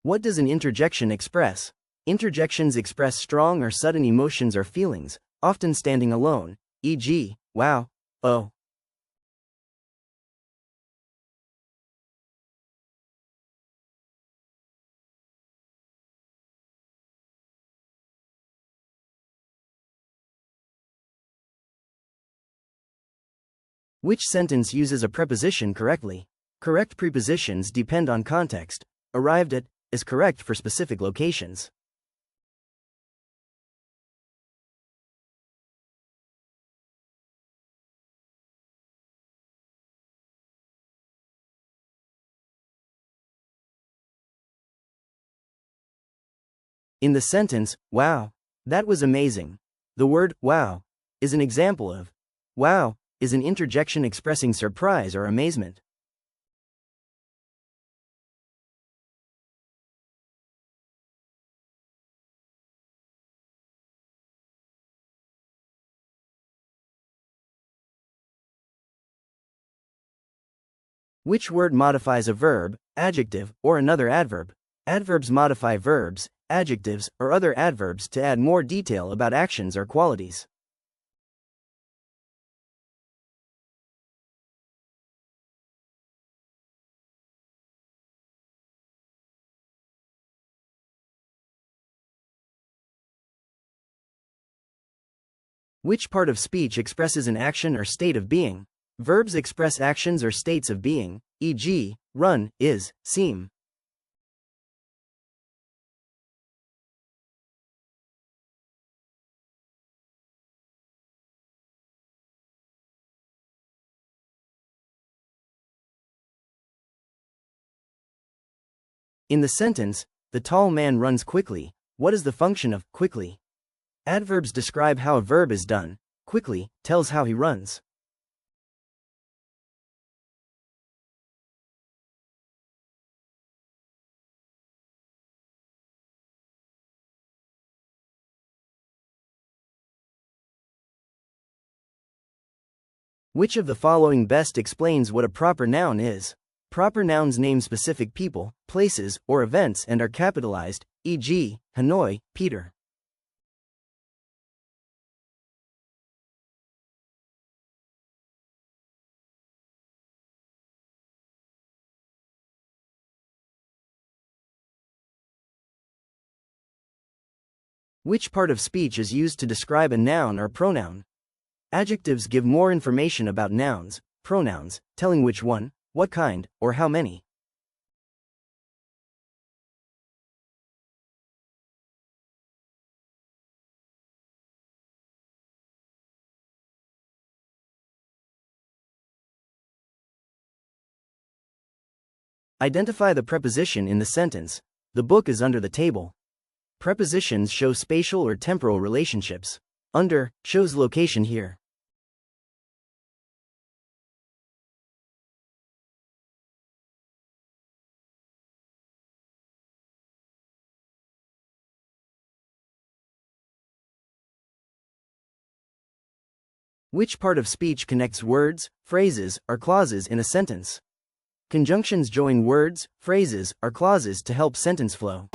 What does an interjection express? Interjections express strong or sudden emotions or feelings, often standing alone, e.g., wow, oh. Which sentence uses a preposition correctly? Correct prepositions depend on context. Arrived at is correct for specific locations. In the sentence, wow, that was amazing, the word wow is an example of wow is an interjection expressing surprise or amazement. Which word modifies a verb, adjective, or another adverb? Adverbs modify verbs, adjectives, or other adverbs to add more detail about actions or qualities. Which part of speech expresses an action or state of being? Verbs express actions or states of being, e.g., run, is, seem. In the sentence, the tall man runs quickly, what is the function of quickly? Adverbs describe how a verb is done. Quickly tells how he runs. Which of the following best explains what a proper noun is? Proper nouns name specific people, places, or events and are capitalized, e.g., Hanoi, Peter. Which part of speech is used to describe a noun or pronoun? Adjectives give more information about nouns, pronouns, telling which one, what kind, or how many. Identify the preposition in the sentence. The book is under the table. Prepositions show spatial or temporal relationships. Under shows location here. Which part of speech connects words, phrases, or clauses in a sentence? Conjunctions join words, phrases, or clauses to help sentence flow.